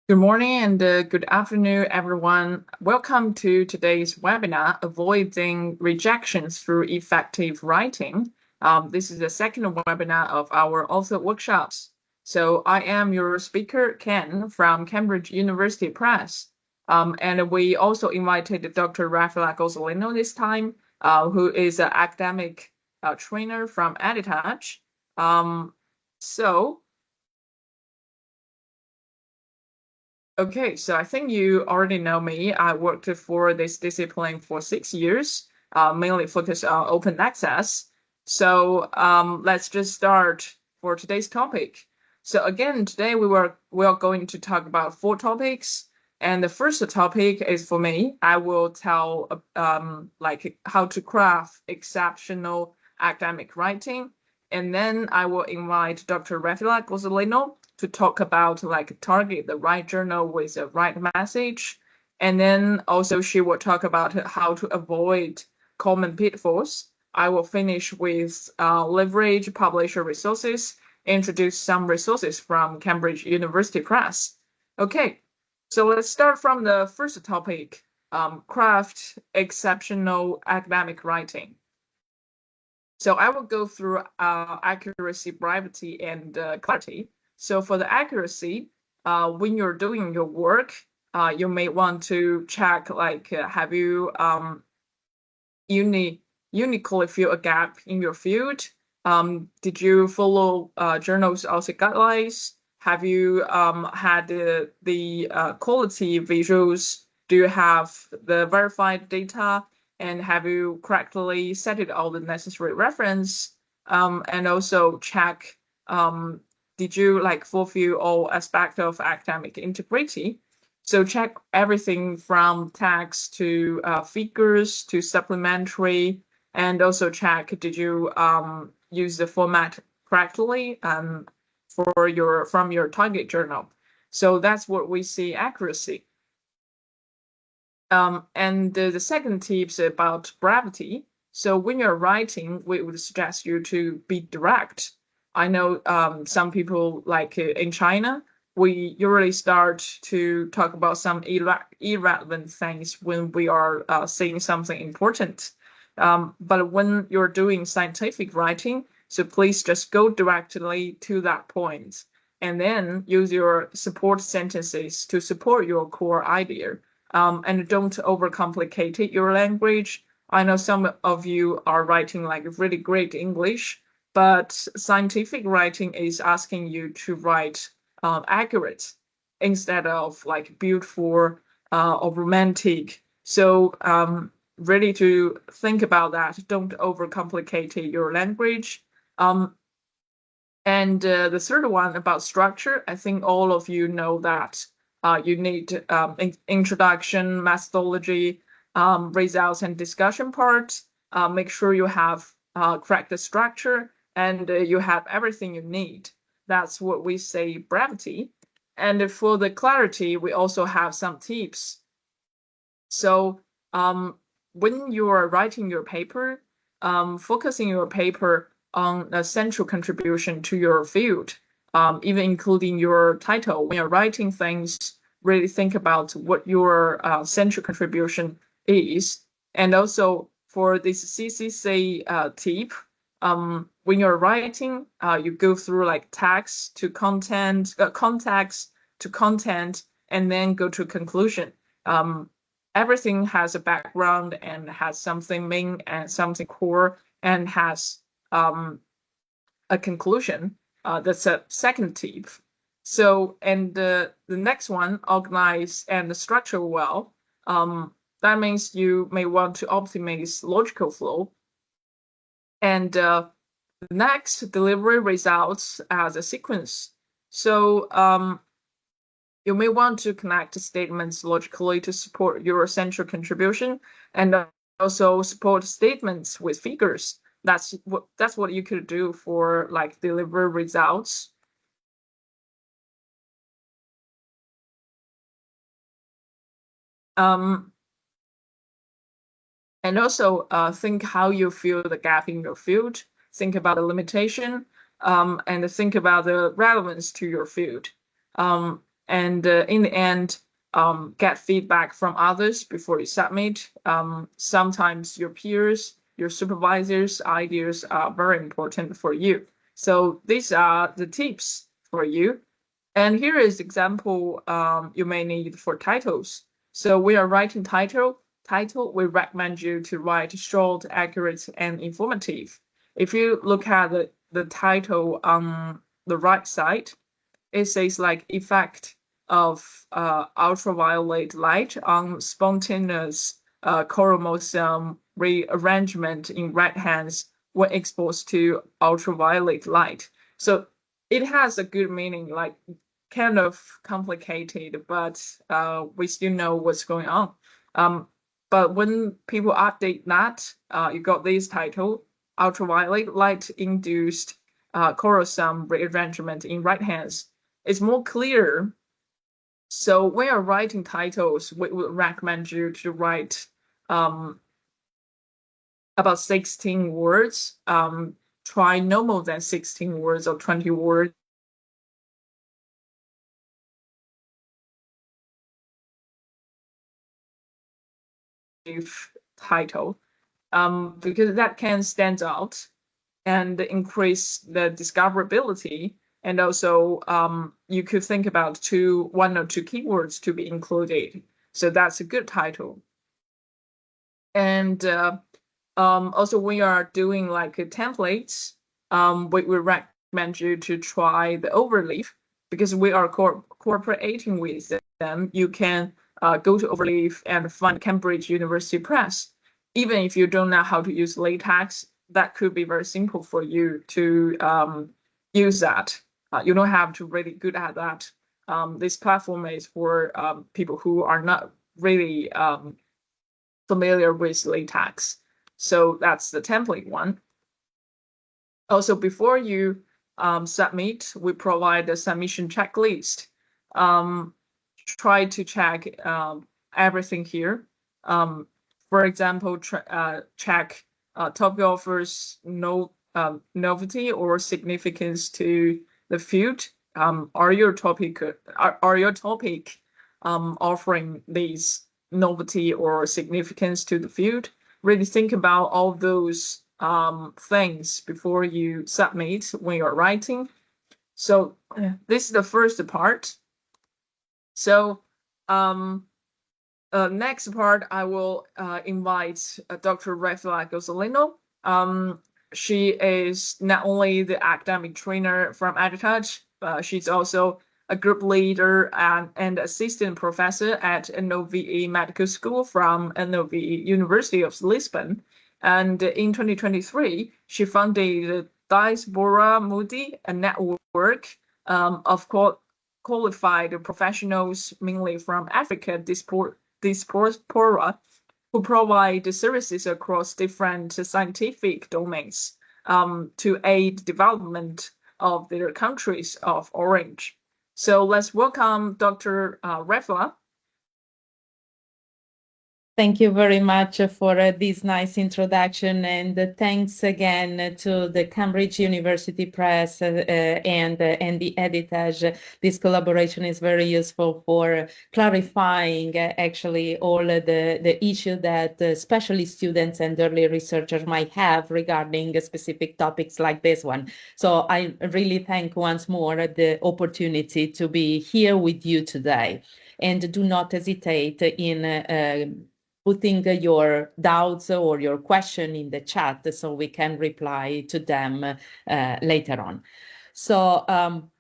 Good morning and good afternoon, everyone. Welcome to today's webinar, Avoiding Rejections Through Effective Writing. This is the second webinar of our author workshops. So I am your speaker, Ken, from Cambridge University Press. And we also invited Dr. Raffaella Gozzelino this time, who is an academic trainer from Editage. So Okay, so I think you already know me. I worked for this discipline for 6 years, mainly focused on open access. So let's just start for today's topic. So again, today we are going to talk about four topics. And the first topic is for me. I will tell like how to craft exceptional academic writing. And then I will invite Dr. Raffaella Gozzelino to talk about like target the right journal with the right message. And then also she will talk about how to avoid common pitfalls. I will finish with leverage publisher resources, introduce some resources from Cambridge University Press. Okay, so let's start from the first topic, craft exceptional academic writing. So I will go through accuracy, brevity, and clarity. So for the accuracy, when you're doing your work, you may want to check like have you uni uniquely fill a gap in your field? Did you follow journals also guidelines? Have you had the quality visuals? Do you have the verified data? And have you correctly set all the necessary reference? And also check, did you like fulfill all aspects of academic integrity? So check everything from text to figures to supplementary, and also check did you use the format correctly for your from your target journal. So that's what we see accuracy. And the second tip is about brevity. So when you're writing, we would suggest you to be direct. I know some people like in China, we usually start to talk about some irrelevant things when we are saying something important. But when you're doing scientific writing, so please just go directly to that point and then use your support sentences to support your core idea. And don't overcomplicate your language. I know some of you are writing like really great English, but scientific writing is asking you to write accurate instead of like beautiful or romantic. So really to think about that. Don't overcomplicate your language. And the third one about structure, I think all of you know that you need introduction, methodology, results, and discussion part. Make sure you have correct structure and you have everything you need. That's what we say brevity. And for the clarity, we also have some tips. So when you are writing your paper, focusing your paper on a central contribution to your field, even including your title. When you're writing things, really think about what your central contribution is. And also for this CCC tip, when you're writing, you go through like text to content, context to content, and then go to conclusion. Everything has a background and has something main and something core and has a conclusion. That's a second tip. So, and the next one, organize and structure well. That means you may want to optimize logical flow. And next, delivery results as a sequence. So you may want to connect statements logically to support your central contribution and also support statements with figures. That's what you could do for like deliver results. Um, and also think how you fill the gap in your field. Think about the limitation, and think about the relevance to your field. and in the end, get feedback from others before you submit. Sometimes your peers, your supervisors' ideas are very important for you. So these are the tips for you. And here is example you may need for titles. So we are writing title. We recommend you to write short, accurate, and informative. If you look at the title on the right side, it says like effect of ultraviolet light on spontaneous chromosome rearrangement in rat hands when exposed to ultraviolet light. So it has a good meaning, like kind of complicated, but we still know what's going on. But when people update that, you got this title: ultraviolet light induced chromosome rearrangement in right hands. It's more clear. So when you're writing titles, we would recommend you to write about 16 words. Try no more than 16 words or 20 words. Title, because that can stand out and increase the discoverability. And also, you could think about one or two keywords to be included. So that's a good title. And also, when you are doing like templates, we recommend you to try the overleaf, because we are cooperating with them. You can go to overleaf and find Cambridge University Press. Even if you don't know how to use LaTeX, that could be very simple for you to use that. You don't have to really good at that. This platform is for people who are not really familiar with LaTeX. So that's the template one. Also, before you submit, we provide a submission checklist. Try to check everything here. For example, check topic offers no novelty or significance to the field. Are your topic offering these novelty or significance to the field? Really think about all those things before you submit when you're writing. So this is the first part. So next part, I will invite Dr. Raffaella Gozzelino. She is not only the academic trainer from Editage, but she's also a group leader and assistant professor at NOVE Medical School from NOVE University of Lisbon. And in 2023, she founded Diaspora Moody, a network of qualified professionals, mainly from Africa, diaspora, who provide services across different scientific domains to aid development of their countries of origin. So let's welcome Dr. Raffaella. Thank you very much for this nice introduction, and thanks again to the Cambridge University Press and the Editage. This collaboration is very useful for clarifying actually all the issue that especially students and early researchers might have regarding specific topics like this one. So I really thank once more the opportunity to be here with you today. And do not hesitate in putting your doubts or your question in the chat so we can reply to them later on. So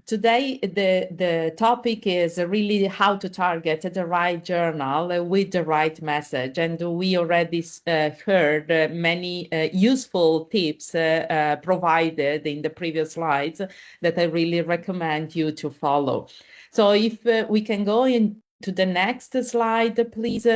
today the topic is really how to target the right journal with the right message. And we already heard many useful tips provided in the previous slides that I really recommend you to follow. So if we can go into the next slide, please.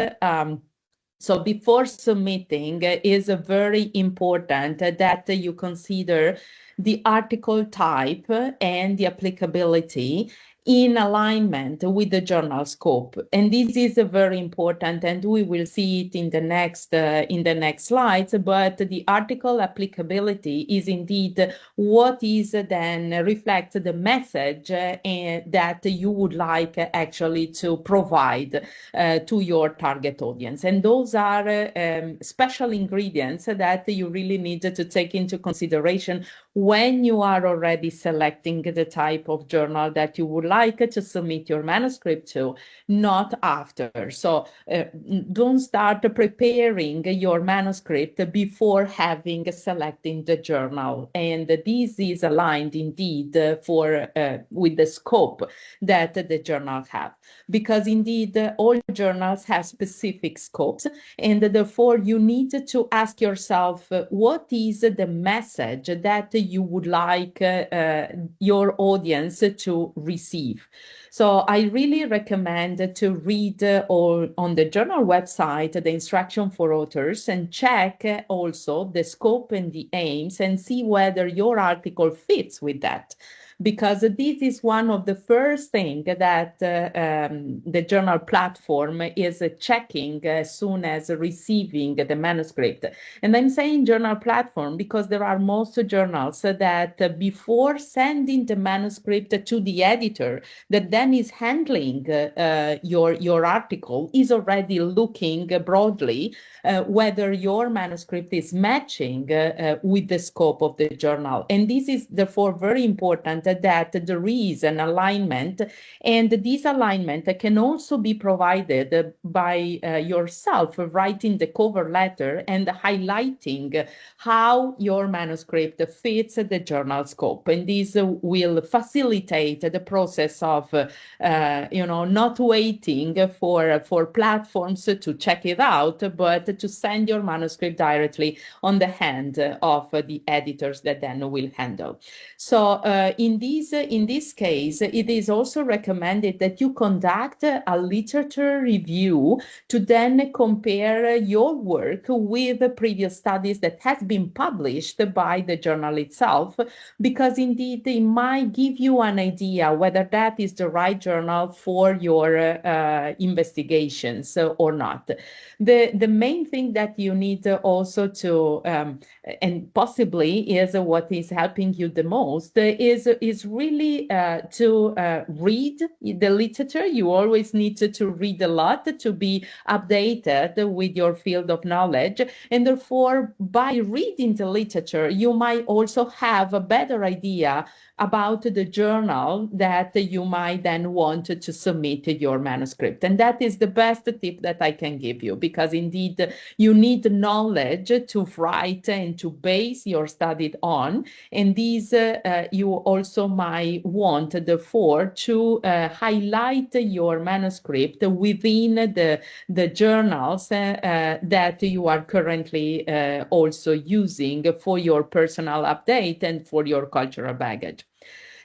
So before submitting, is very important that you consider the article type and the applicability in alignment with the journal scope. And this is very important, and we will see it in the next slides. But the article applicability is indeed what is then reflects the message that you would like actually to provide to your target audience. And those are special ingredients that you really need to take into consideration when you are already selecting the type of journal that you would like to submit your manuscript to, not after. So don't start preparing your manuscript before having selecting the journal. And this is aligned indeed with the scope that the journal have, because indeed all journals have specific scopes, and therefore you need to ask yourself what is the message that you would like your audience to receive. So I really recommend to read on the journal website the instruction for authors, and check also the scope and the aims, and see whether your article fits with that, because this is one of the first things that the journal platform is checking as soon as receiving the manuscript. And I'm saying journal platform because there are most journals that before sending the manuscript to the editor that then is handling your article, is already looking broadly whether your manuscript is matching with the scope of the journal. And this is therefore very important that there is an alignment, and this alignment can also be provided by yourself writing the cover letter and highlighting how your manuscript fits the journal scope. And this will facilitate the process of not waiting for platforms to check it out, but to send your manuscript directly on the hand of the editors that then will handle. So in this case, it is also recommended that you conduct a literature review to then compare your work with the previous studies that has been published by the journal itself, because indeed it might give you an idea whether that is the right journal for your investigations or not. The main thing that you need also to and possibly is what is helping you the most is really to read the literature. You always need to read a lot to be updated with your field of knowledge, and therefore by reading the literature you might also have a better idea about the journal that you might then want to submit your manuscript. And that is the best tip that I can give you, because indeed you need knowledge to write and to base your study on. And these you also might want, therefore, to highlight your manuscript within the journals that you are currently also using for your personal update and for your cultural baggage.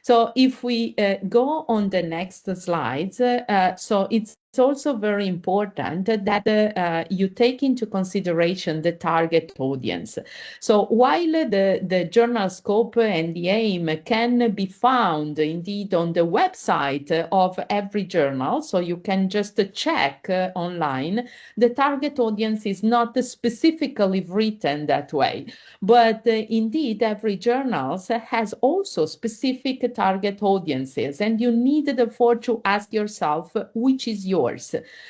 So if we go on the next slides, so it's also very important that you take into consideration the target audience. So while the journal scope and the aim can be found indeed on the website of every journal, so you can just check online, the target audience is not specifically written that way. But indeed, every journal has also specific target audiences, and you need therefore to ask yourself which is yours.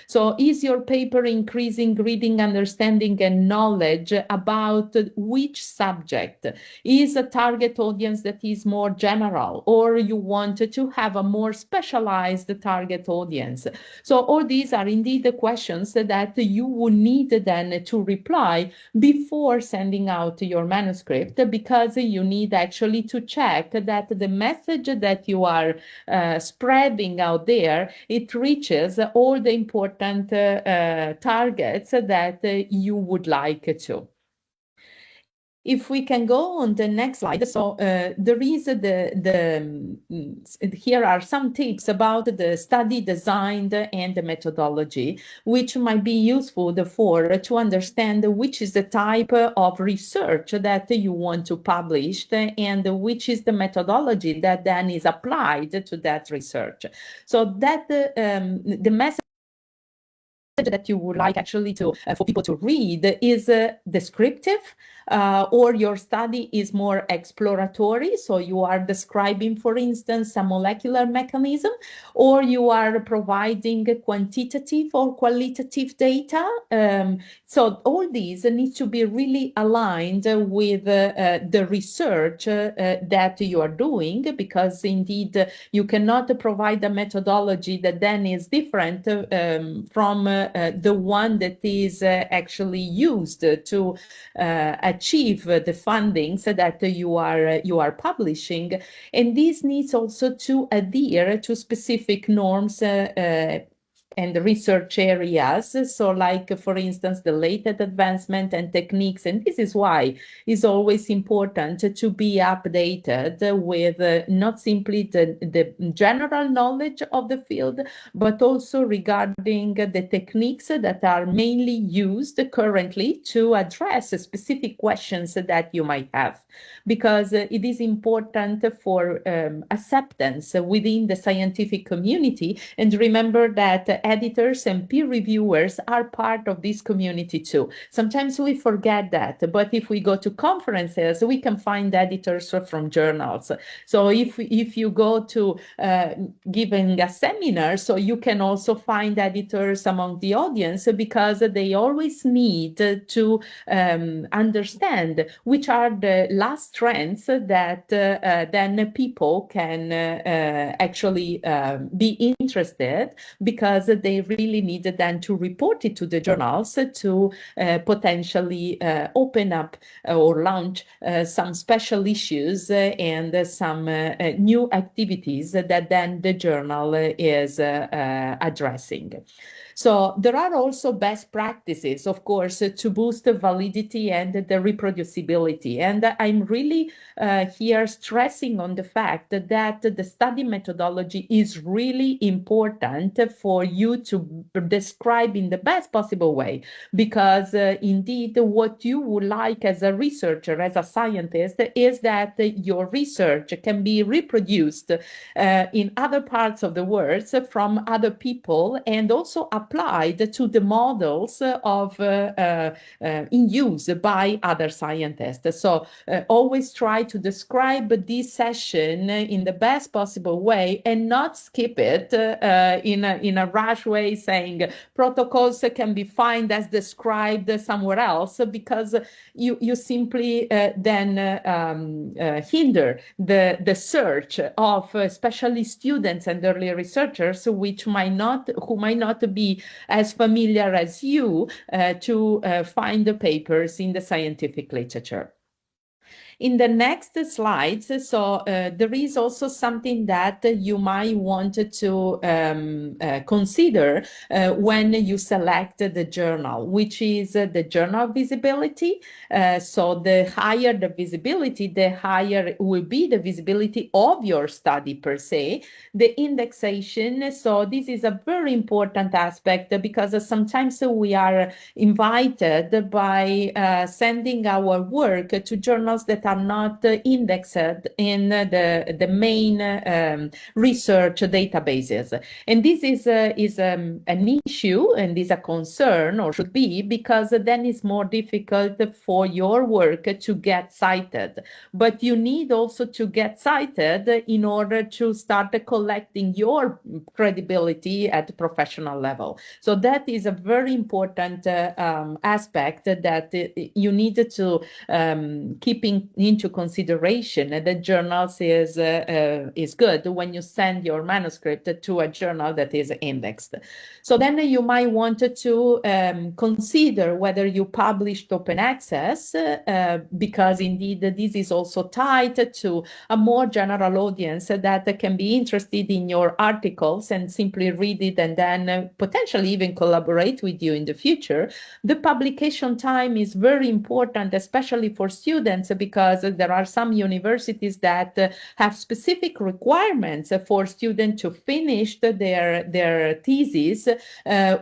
So is your paper increasing reading, understanding, and knowledge about which subject? Is a target audience that is more general, or you want to have a more specialized target audience? So all these are indeed the questions that you would need then to reply before sending out your manuscript, because you need actually to check that the message that you are spreading out there, it reaches all the important targets that you would like to. If we can go on the next slide. So there is here are some tips about the study design and the methodology, which might be useful to understand which is the type of research that you want to publish and which is the methodology that then is applied to that research. So that the message that you would like actually to for people to read is descriptive, or your study is more exploratory, so you are describing, for instance, a molecular mechanism, or you are providing quantitative or qualitative data. So all these need to be really aligned with the research that you are doing, because indeed you cannot provide a methodology that then is different from the one that is actually used to achieve the fundings that you are publishing. And this needs also to adhere to specific norms and research areas. So like, for instance, the latest advancement and techniques. And this is why it's always important to be updated with not simply the general knowledge of the field, but also regarding the techniques that are mainly used currently to address specific questions that you might have, because it is important for acceptance within the scientific community. And remember that editors and peer reviewers are part of this community too. Sometimes we forget that, but if we go to conferences, we can find editors from journals. So if you go to giving a seminar, so you can also find editors among the audience, because they always need to understand which are the last trends that then people can actually be interested, because they really need then to report it to the journals to potentially open up or launch some special issues and some new activities that then the journal is addressing. So there are also best practices, of course, to boost the validity and the reproducibility. And I'm really here stressing on the fact that the study methodology is really important for you to describe in the best possible way, because indeed what you would like as a researcher, as a scientist, is that your research can be reproduced in other parts of the world from other people, and also applied to the models of in use by other scientists. So always try to describe this session in the best possible way, and not skip it in a rush way, saying protocols can be found as described somewhere else, because you simply then hinder the search of especially students and early researchers, who might not be as familiar as you to find the papers in the scientific literature. In the next slides, so there is also something that you might want to consider when you select the journal, which is the journal visibility. So the higher the visibility, the higher will be the visibility of your study per se. The indexation, so this is a very important aspect, because sometimes we are invited by sending our work to journals that are not indexed in the main research databases. And this is an issue and is a concern, or should be, because then it's more difficult for your work to get cited. But you need also to get cited in order to start collecting your credibility at professional level. So that is a very important aspect that you need to keep into consideration that journals is good when you send your manuscript to a journal that is indexed. So then you might want to consider whether you published open access, because indeed this is also tied to a more general audience that can be interested in your articles and simply read it and then potentially even collaborate with you in the future. The publication time is very important, especially for students, because there are some universities that have specific requirements for students to finish their thesis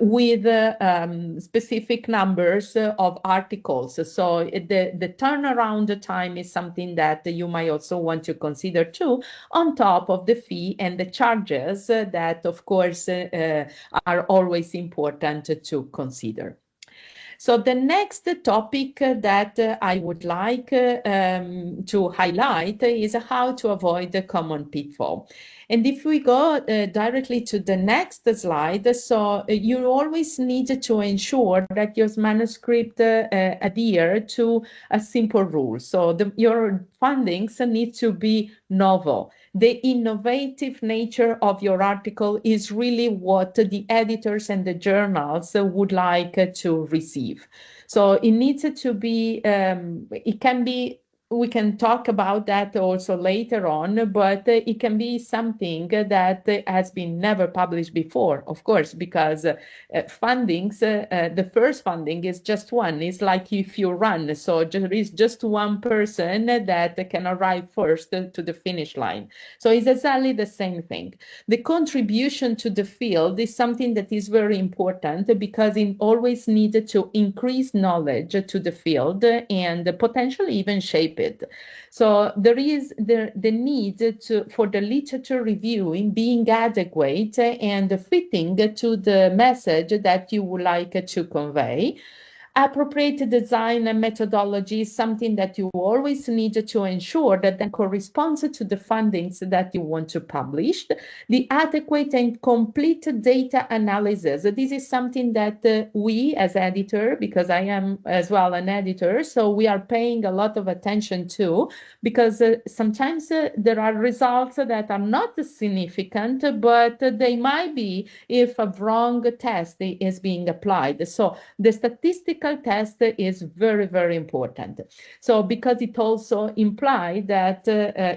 with specific numbers of articles. So the turnaround time is something that you might also want to consider too, on top of the fee and the charges that, of course, are always important to consider. So the next topic that I would like to highlight is how to avoid the common pitfall. And if we go directly to the next slide, so you always need to ensure that your manuscript adhere to a simple rule. So your findings need to be novel. The innovative nature of your article is really what the editors and the journals would like to receive. So it needs to be, it can be, we can talk about that also later on, but it can be something that has been never published before, of course, because fundings, the first funding is just one. It's like if you run, so there is just one person that can arrive first to the finish line. So it's exactly the same thing. The contribution to the field is something that is very important because it always needs to increase knowledge to the field and potentially even shape it. So there is the need for the literature reviewing being adequate and fitting to the message that you would like to convey. Appropriate design and methodology is something that you always need to ensure that then corresponds to the findings that you want to publish. The adequate and complete data analysis. This is something that we as editor, because I am as well an editor, so we are paying a lot of attention to, because sometimes there are results that are not significant, but they might be if a wrong test is being applied. So the statistical test is very, very important. So because it also implies that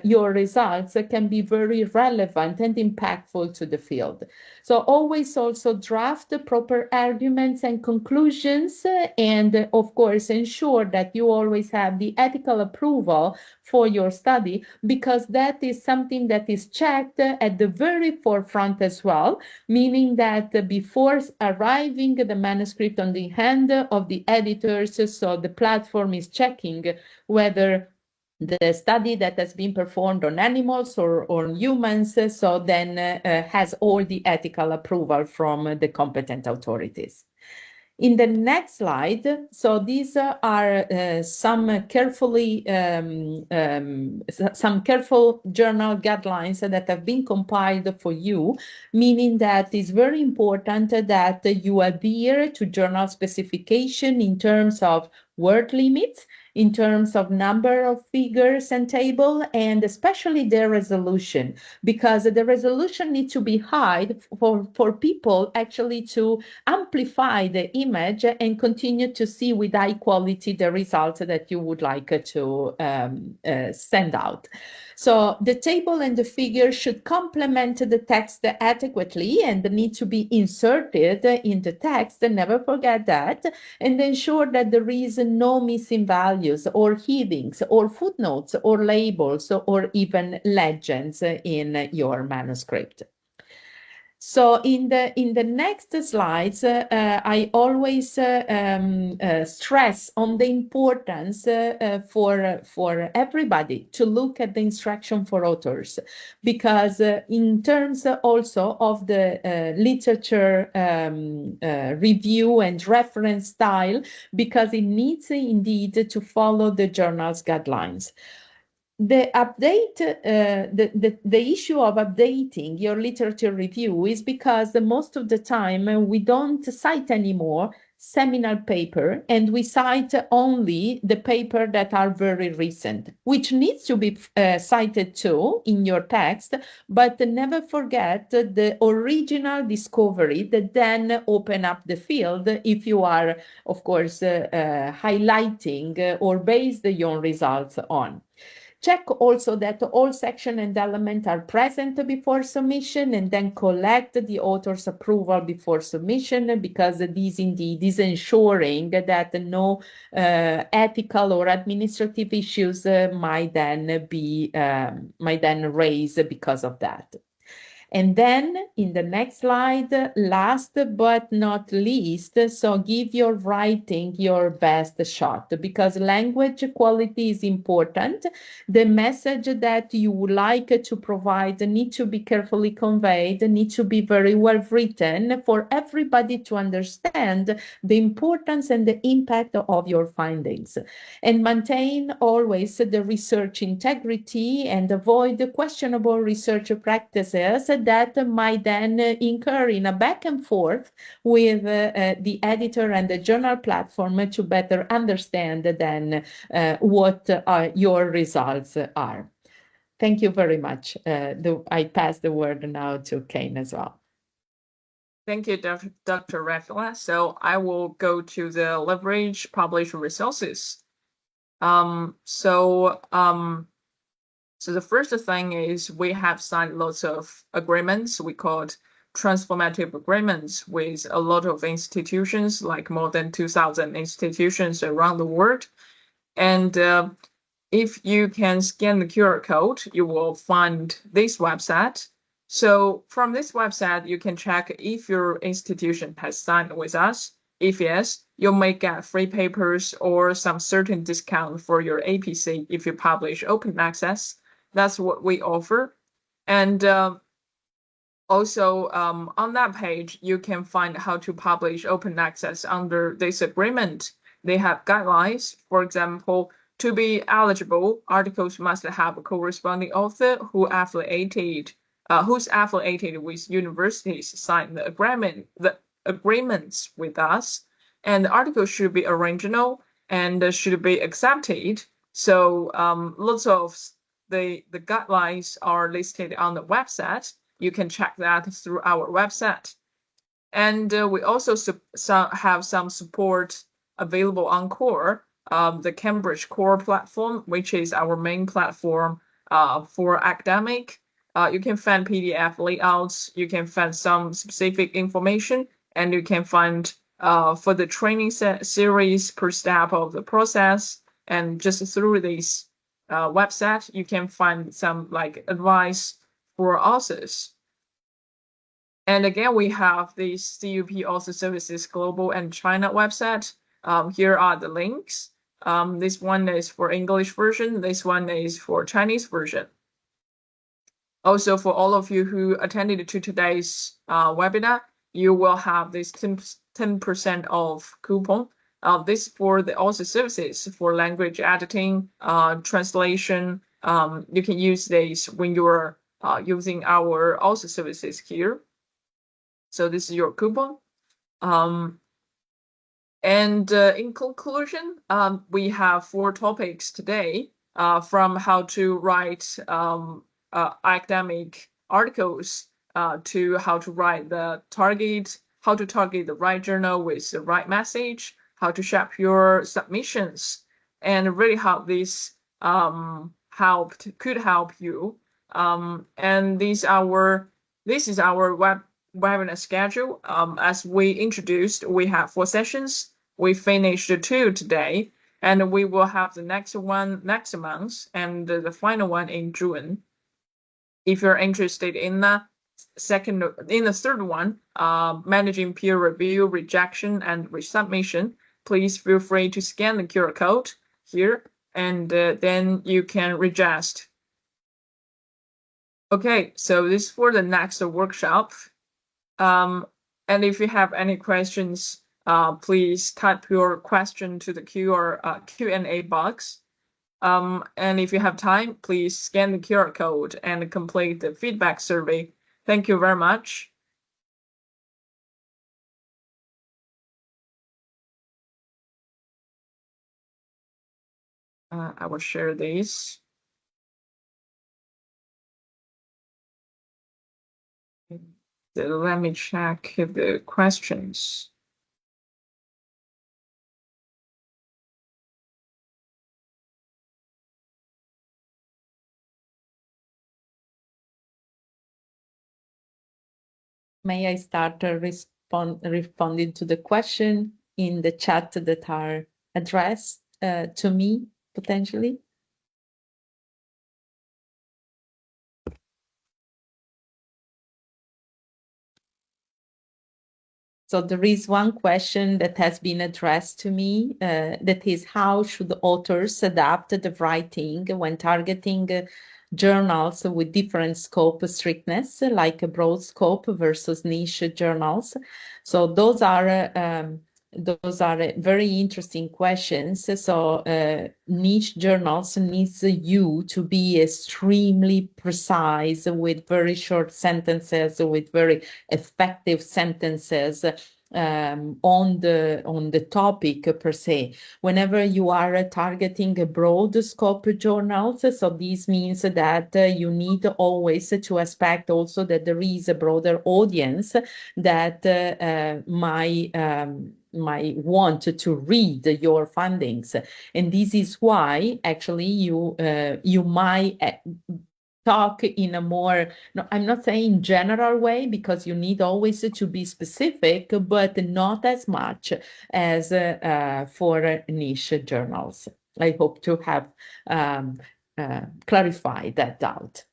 your results can be very relevant and impactful to the field. So always also draft proper arguments and conclusions, and of course ensure that you always have the ethical approval for your study, because that is something that is checked at the very forefront as well, meaning that before arriving the manuscript on the hand of the editors, so the platform is checking whether the study that has been performed on animals or on humans, so then has all the ethical approval from the competent authorities. In the next slide, so these are some careful journal guidelines that have been compiled for you, meaning that it's very important that you adhere to journal specification in terms of word limits, in terms of number of figures and table, and especially their resolution, because the resolution needs to be high for people actually to amplify the image and continue to see with high quality the results that you would like to send out. So the table and the figure should complement the text adequately and need to be inserted in the text, and never forget that, and ensure that there is no missing values or headings or footnotes or labels or even legends in your manuscript. So in the next slides, I always stress on the importance for everybody to look at the instruction for authors, because in terms also of the literature review and reference style, because it needs indeed to follow the journal's guidelines. The update, the issue of updating your literature review is because most of the time we don't cite anymore seminal paper, and we cite only the paper that are very recent, which needs to be cited too in your text, but never forget the original discovery that then open up the field if you are, of course, highlighting or base your results on. Check also that all section and element are present before submission, and then collect the author's approval before submission, because this indeed is ensuring that no ethical or administrative issues might then raise because of that. And then in the next slide, last but not least, so give your writing your best shot, because language quality is important. The message that you would like to provide need to be carefully conveyed, need to be very well written for everybody to understand the importance and the impact of your findings. And maintain always the research integrity and avoid questionable research practices that might then incur in a back and forth with the editor and the journal platform to better understand then what your results are. Thank you very much. I pass the word now to Kane as well. Thank you, Dr. Raffaella. So I will go to the leverage published resources. So the first thing is we have signed lots of agreements. We call it transformative agreements with a lot of institutions, like more than 2,000 institutions around the world. And if you can scan the QR code, you will find this website. So from this website, you can check if your institution has signed with us. If yes, you may get free papers or some certain discount for your APC if you publish open access. That's what we offer. And also on that page, you can find how to publish open access under this agreement. They have guidelines. For example, to be eligible, articles must have a corresponding author who's affiliated with universities sign the agreements with us, and the article should be original and should be accepted. So lots of the guidelines are listed on the website. You can check that through our website. And we also have some support available on Core, the Cambridge Core platform, which is our main platform for academic. You can find PDF layouts, you can find some specific information, and you can find for the training series per step of the process. And just through this website, you can find some like advice for authors. And again, we have the CUP Author Services Global and China website. Here are the links. This one is for English version. This one is for Chinese version. Also, for all of you who attended to today's webinar, you will have this 10% off coupon. This for the author services for language editing, translation. You can use this when you're using our author services here. So this is your coupon. And in conclusion, we have 4 topics today, from how to write academic articles to how to write how to target the right journal with the right message, how to shape your submissions, and really how this could help you. And this is our webinar schedule. As we introduced, we have 4 sessions. We finished 2 today, and we will have the next one next month, and the final one in June. If you're interested in the third one, managing peer review, rejection, and resubmission, please feel free to scan the QR code here, and then you can register. Okay, so this is for the next workshop. And if you have any questions, please type your question to the Q&A box. And if you have time, please scan the QR code and complete the feedback survey. Thank you very much. I will share this. Let me check the questions. May I start responding to the question in the chat that are addressed to me potentially? So there is one question that has been addressed to me, that is, how should authors adapt the writing when targeting journals with different scope strictness, like a broad scope versus niche journals? So those are very interesting questions. So niche journals needs you to be extremely precise with very short sentences, with very effective sentences on the topic per se. Whenever you are targeting a broad scope journals, so this means that you need always to expect also that there is a broader audience that might want to read your findings, and this is why actually you might talk in a more, no, I'm not saying general way, because you need always to be specific, but not as much as for niche journals. I hope to have clarified that doubt.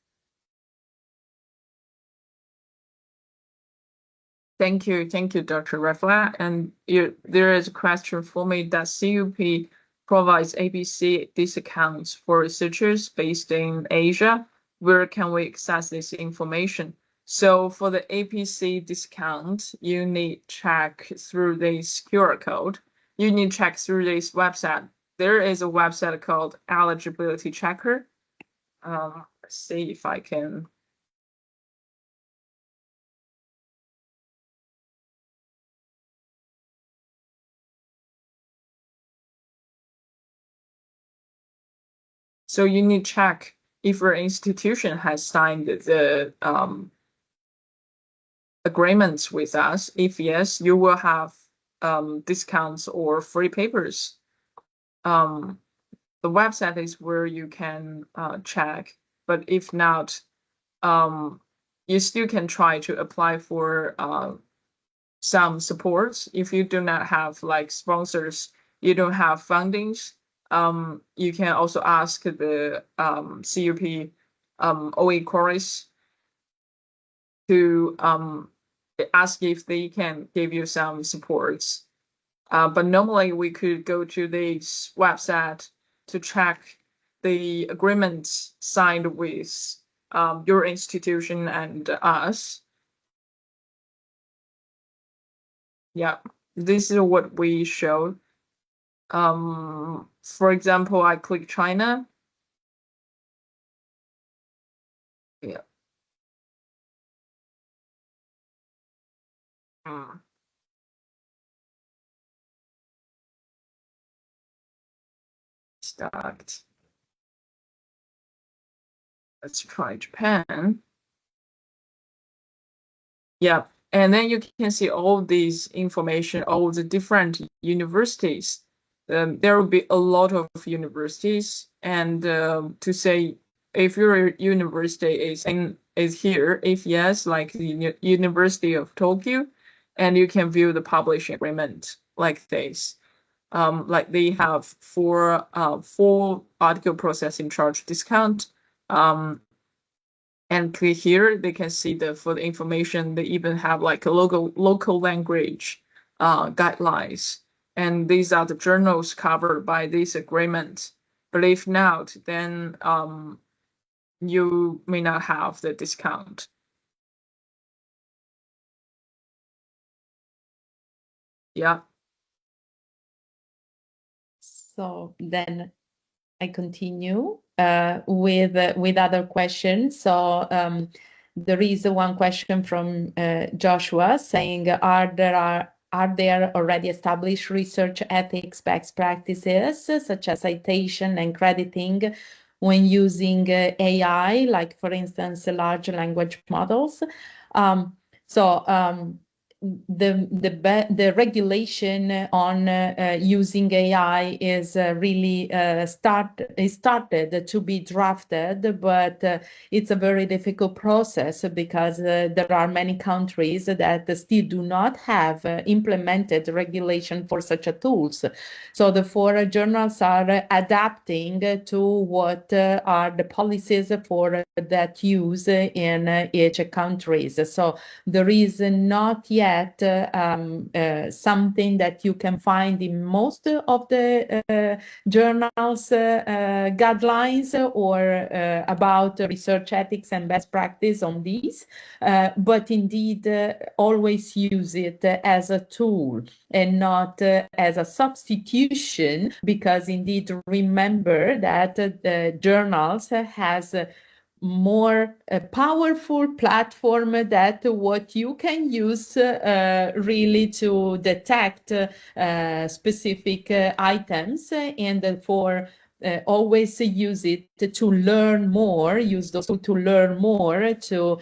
Thank you, Dr. Raffaella. And there is a question for me that CUP provides ABC discounts for researchers based in Asia. Where can we access this information? So for the APC discount, you need check through this QR code. You need check through this website. There is a website called Eligibility Checker. Let's see if I can. So you need to check if your institution has signed the agreements with us. If yes, you will have discounts or free papers. The website is where you can check, but if not, you still can try to apply for some supports. If you do not have like sponsors, you don't have fundings, you can also ask the CUP OE chorus to ask if they can give you some supports. But normally we could go to this website to check the agreements signed with your institution and us. Yeah, this is what we showed. For example, I click China. Yeah. Start. Let's try Japan. Yeah, and then you can see all these information, all the different universities. There will be a lot of universities, and to say if your university is here, if yes, like the University of Tokyo, and you can view the publishing agreement like this. Like they have four article processing charge discount. And click here, they can see for the information. They even have like a local language guidelines, and these are the journals covered by this agreement. But if not, then you may not have the discount. Yeah. So then I continue with other questions. So there is one question from Joshua saying, are there are there already established research ethics best practices, such as citation and crediting when using AI, like, for instance, large language models? Um, the regulation on using AI is really started to be drafted, but it's a very difficult process because there are many countries that still do not have implemented regulation for such a tools. So the four journals are adapting to what are the policies for that use in each countries. So there is not yet something that you can find in most of the journals guidelines or about research ethics and best practice on these, but indeed always use it as a tool and not as a substitution, because indeed remember that the journals has more powerful platform that what you can use really to detect specific items, and therefore always use it to learn more, use those to learn more, to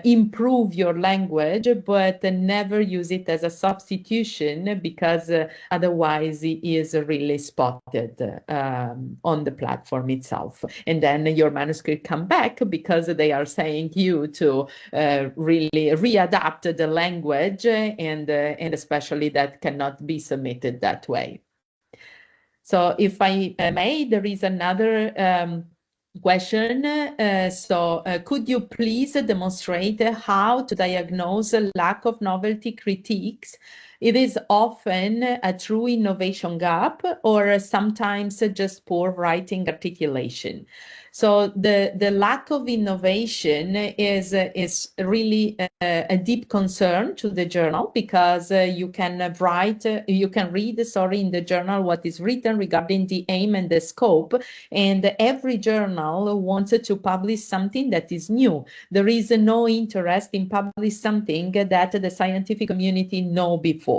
improve your language, but never use it as a substitution, because otherwise it is really spotted on the platform itself. And then your manuscript come back because they are saying you to really readapt the language, and especially that cannot be submitted that way. So if I may, there is another question. Could you please demonstrate how to diagnose a lack of novelty critiques? It is often a true innovation gap, or sometimes just poor writing articulation. So the lack of innovation is really a deep concern to the journal, because you can read, in the journal what is written regarding the aim and the scope, and every journal wants to publish something that is new. There is no interest in publish something that the scientific community know before.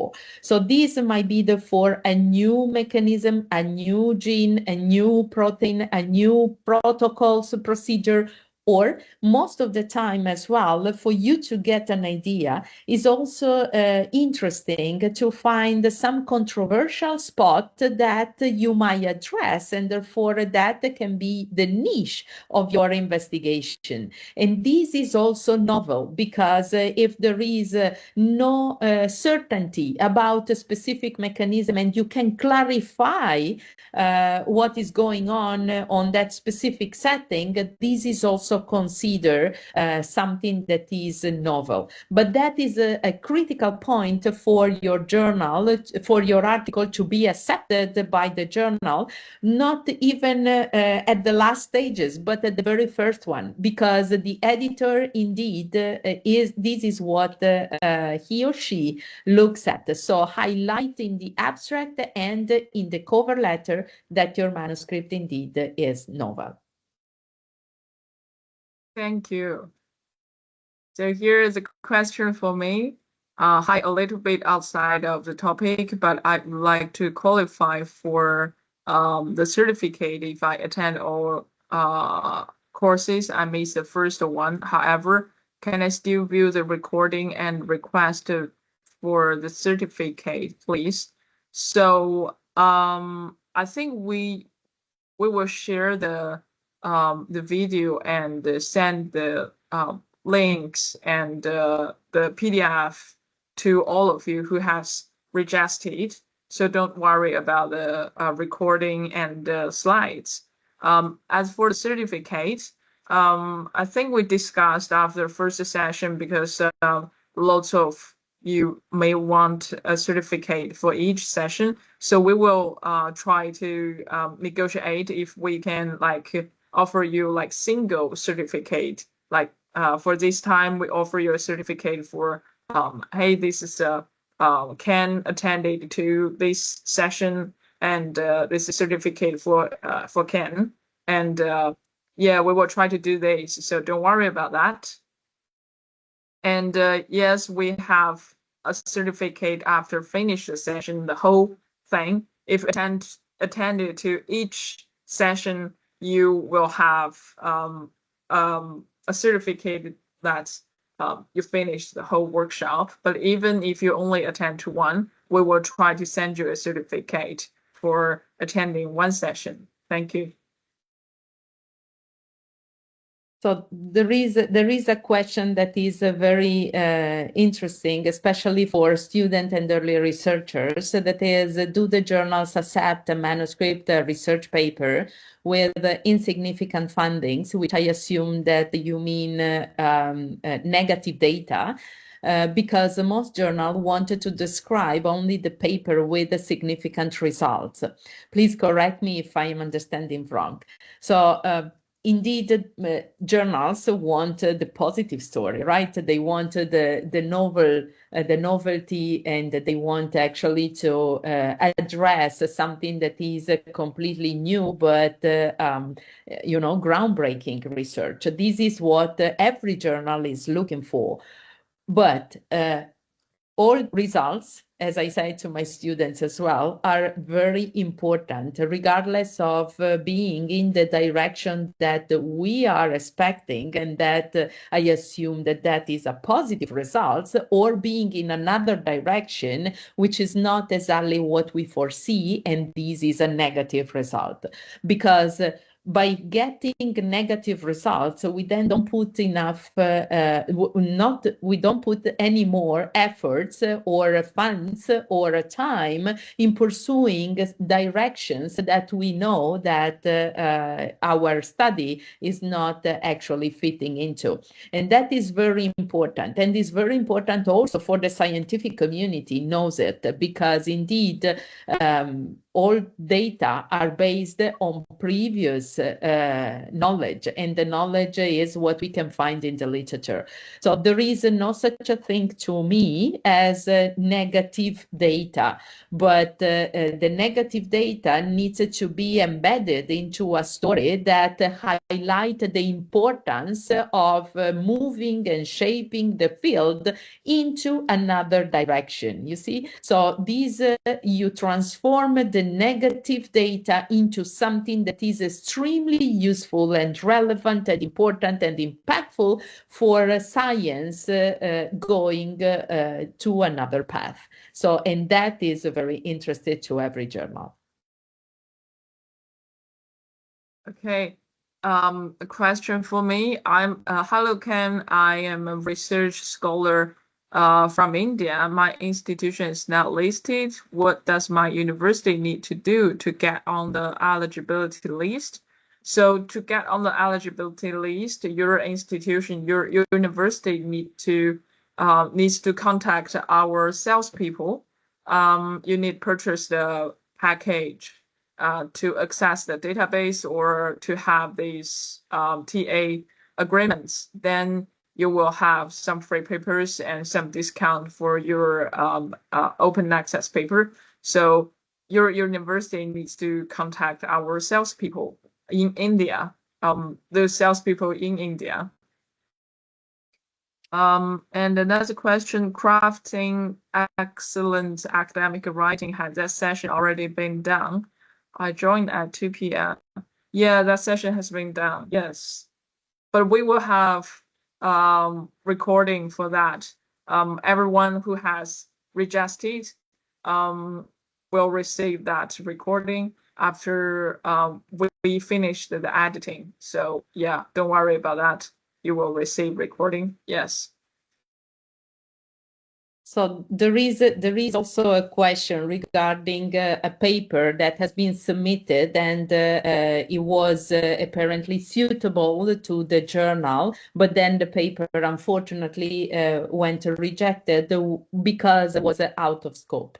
So this might be for a new mechanism, a new gene, a new protein, a new protocols, procedure, or most of the time as well, for you to get an idea, is also interesting to find some controversial spot that you might address, and therefore that can be the niche of your investigation. And this is also novel, because if there is no certainty about a specific mechanism, and you can clarify what is going on that specific setting, this is also considered something that is novel. But that is a critical point for your journal, for your article to be accepted by the journal, not even at the last stages, but at the very first one, because the editor indeed this is what he or she looks at. So highlight in the abstract and in the cover letter that your manuscript indeed is novel. Thank you. So here is a question for me. Hi, a little bit outside of the topic, but I'd like to qualify for the certificate. If I attend all courses, I miss the first one. However, can I still view the recording and request for the certificate, please? So I think we will share the video and send the links and the PDF to all of you who has registered. So don't worry about the recording and slides. As for the certificate, I think we discussed after the first session, because lots of you may want a certificate for each session. So we will try to negotiate if we can offer you like single certificate. Like for this time, we offer you a certificate for hey, this is a Ken attended to this session, and this is certificate for Ken. And yeah, we will try to do this. So don't worry about that. And yes, we have a certificate after finish the session, the whole thing. If attended to each session, you will have a certificate that you finished the whole workshop. But even if you only attend to one, we will try to send you a certificate for attending one session. Thank you. So there is a question that is very interesting, especially for student and early researchers. That is, do the journals accept a manuscript research paper with insignificant findings, which I assume that you mean negative data? Because most journals wanted to describe only the paper with the significant results. Please correct me if I am understanding wrong. So indeed, journals want the positive story, right? They want the novelty, and they want actually to address something that is completely new, but groundbreaking research. This is what every journal is looking for. But all results, as I say to my students as well, are very important, regardless of being in the direction that we are expecting, and that I assume that is a positive result, or being in another direction, which is not exactly what we foresee, and this is a negative result. Because by getting negative results, we then don't put enough, we don't put any more efforts or funds or time in pursuing directions that we know that our study is not actually fitting into. And that is very important. And is very important also for the scientific community knows it, because indeed, all data are based on previous knowledge, and the knowledge is what we can find in the literature. So there is no such a thing to me as negative data, but the negative data needs to be embedded into a story that highlight the importance of moving and shaping the field into another direction, you see? So these, you transform the negative data into something that is extremely useful and relevant and important and impactful for science going to another path. So, and that is very interesting to every journal. Okay. A question for me. I'm hello, Ken. I am a research scholar from India. My institution is not listed. What does my university need to do to get on the eligibility list? So to get on the eligibility list, your institution, your university needs to contact our salespeople. You need purchase the package to access the database or to have these TA agreements. Then you will have some free papers and some discount for your open access paper. So your university needs to contact our salespeople in India, the salespeople in India. And another question, crafting excellent academic writing, has that session already been done? I joined at 2 p.m. Yeah, that session has been done, yes. But we will have recording for that. Everyone who has registered will receive that recording after we finish the editing. So yeah, don't worry about that. You will receive recording, yes. So there is also a question regarding a paper that has been submitted, and it was apparently suitable to the journal, but then the paper unfortunately went rejected because it was out of scope.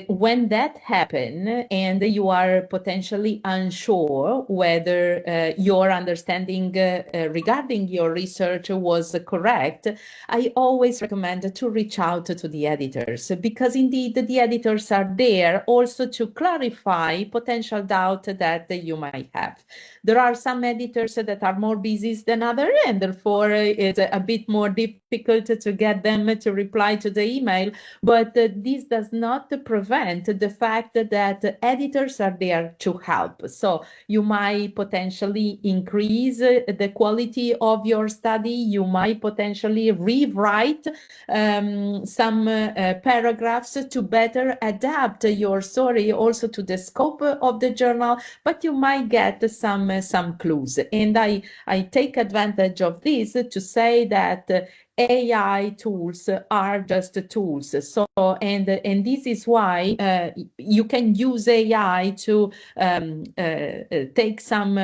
when that happens and you are potentially unsure whether your understanding regarding your research was correct, I always recommend to reach out to the editors, because indeed the editors are there also to clarify potential doubt that you might have. There are some editors that are more busy than others, and therefore it's a bit more difficult to get them to reply to the email. But this does not prevent the fact that editors are there to help. So you might potentially increase the quality of your study. You might potentially rewrite some paragraphs to better adapt your story also to the scope of the journal, but you might get some clues. And I take advantage of this to say that AI tools are just tools. So, and this is why you can use AI to take some,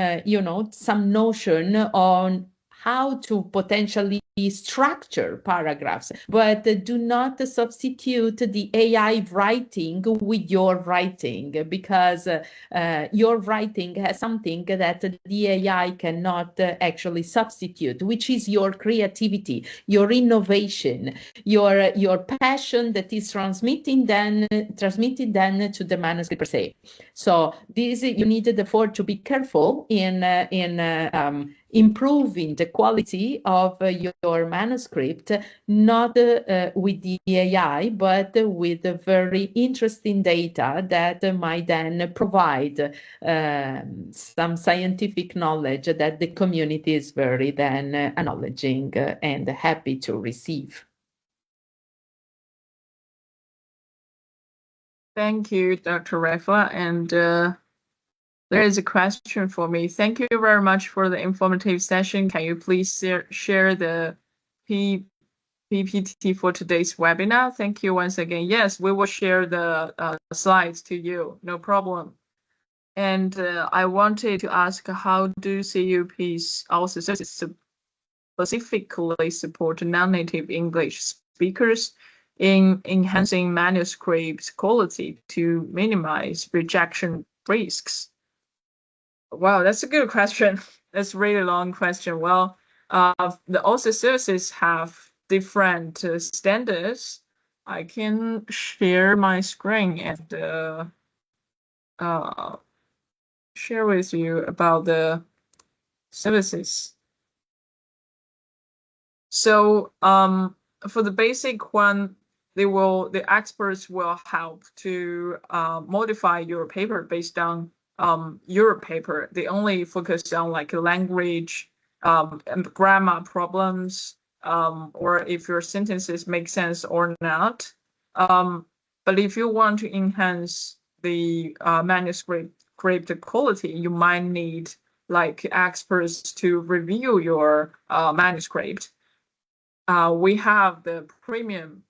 some notion on how to potentially structure paragraphs, but do not substitute the AI writing with your writing, because your writing has something that the AI cannot actually substitute, which is your creativity, your innovation, your passion that is transmitted then to the manuscript per se. So this, you need therefore to be careful in improving the quality of your manuscript, not with the AI, but with very interesting data that might then provide some scientific knowledge that the community is very then acknowledging and happy to receive. Thank you, Dr. Raffaella. And there is a question for me. Thank you very much for the informative session. Can you please share the PPT for today's webinar? Thank you once again. Yes, we will share the slides to you. No problem. And I wanted to ask, how do CUP's also specifically support non-native English speakers in enhancing manuscript quality to minimize rejection risks? Wow, that's a good question. That's a really long question. Well, the OSA services have different standards. I can share my screen and share with you about the services. So for the basic one, the experts will help to modify your paper based on your paper. They only focus on like language and grammar problems, or if your sentences make sense or not. But if you want to enhance the manuscript quality, you might need like experts to review your manuscript. We have the premium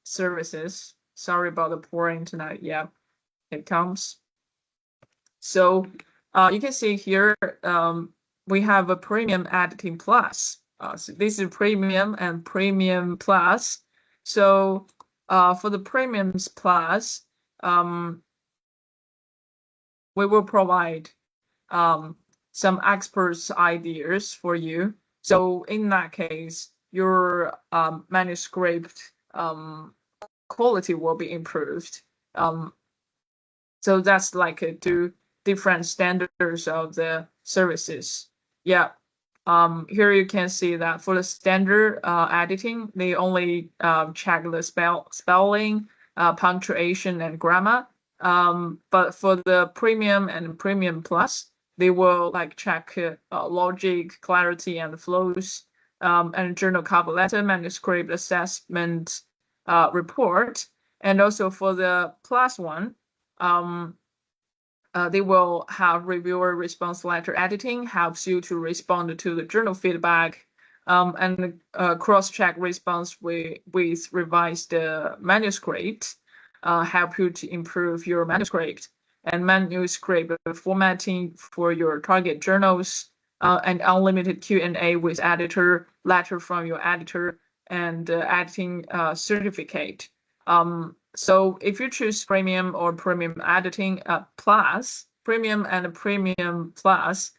services. Sorry about the poor internet. Yeah, it comes. So you can see here, we have a premium editing plus. So this is premium and premium plus. So for the premiums plus, we will provide some experts' ideas for you. So in that case, your manuscript quality will be improved. So that's like two different standards of the services. Yeah. Here you can see that for the standard editing, they only check the spelling, punctuation, and grammar. But for the premium and premium plus, they will like check logic, clarity, and flows, and journal cover letter, manuscript assessment report. And also for the plus one, they will have reviewer response letter editing, helps you to respond to the journal feedback, and cross-check response with revised manuscript, help you to improve your manuscript, and manuscript formatting for your target journals, and unlimited Q&A with editor, letter from your editor, and editing certificate. So if you choose premium or premium editing plus, premium and premium plus,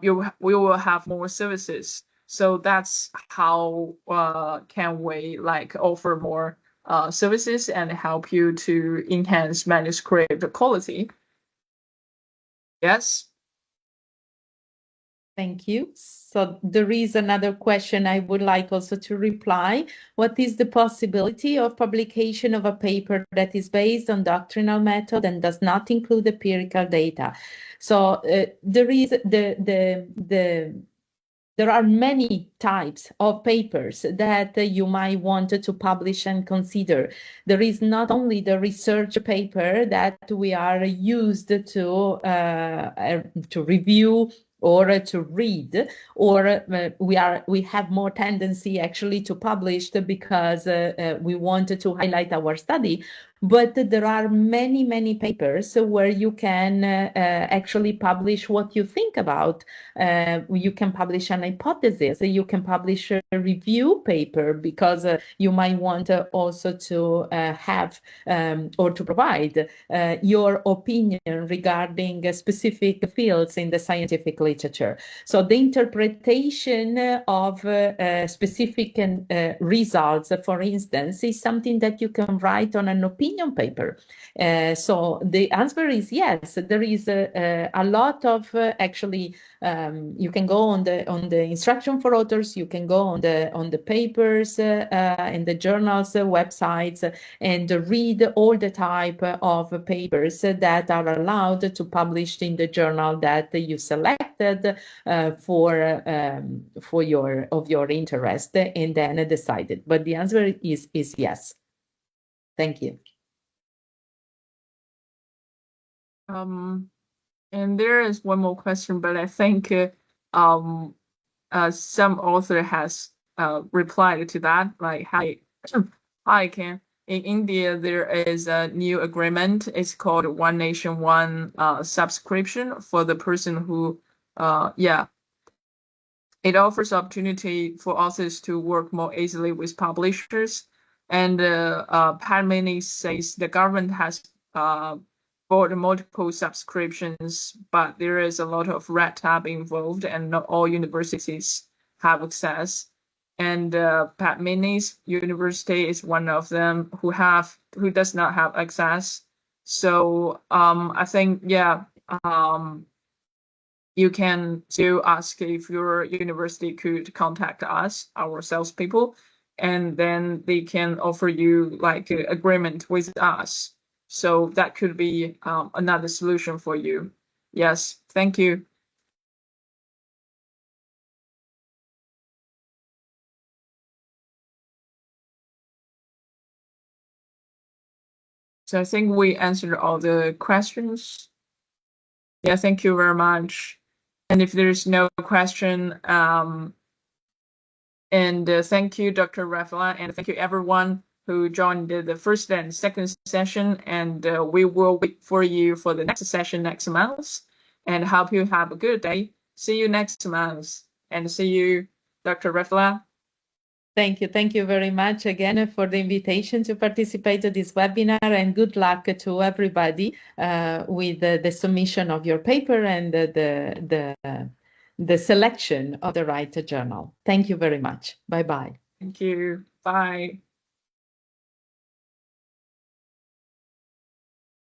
we will have more services. So that's how can we like offer more services and help you to enhance manuscript quality. Yes. Thank you. So there is another question I would like also to reply. What is the possibility of publication of a paper that is based on doctrinal method and does not include empirical data? So there are many types of papers that you might want to publish and consider. There is not only the research paper that we are used to review or to read, or we have more tendency actually to publish because we wanted to highlight our study. But there are many papers where you can actually publish what you think about. You can publish an hypothesis, you can publish a review paper because you might want also to have or to provide your opinion regarding specific fields in the scientific literature. So the interpretation of specific results, for instance, is something that you can write on an opinion paper. So the answer is yes. There is a lot of actually. You can go on the instruction for authors. You can go on the papers and the journals websites and read all the type of papers that are allowed to publish in the journal that you selected for your interest and then decided. But the answer is yes. Thank you. And there is one more question, but I think some author has replied to that. Like, hi, Ken. In India, there is a new agreement. It's called One Nation, One subscription for the person who, yeah, it offers opportunity for authors to work more easily with publishers. And Padmini says the government has bought multiple subscriptions, but there is a lot of red tape involved, and not all universities have access. And Padmini's university is one of them who does not have access. So I think you can still ask if your university could contact us, our salespeople, and then they can offer you like an agreement with us. So that could be another solution for you. Yes, thank you. So I think we answered all the questions. Yeah, thank you very much. And if there's no question, and thank you, Dr. Raffaella, and thank you everyone who joined the first and second session. And we will wait for you for the next session next month. And hope you have a good day. See you next month. And see you, Dr. Raffaella. Thank you. Thank you very much again for the invitation to participate in this webinar, and good luck to everybody with the submission of your paper and the selection of the right journal. Thank you very much. Bye-bye. Thank you. Bye.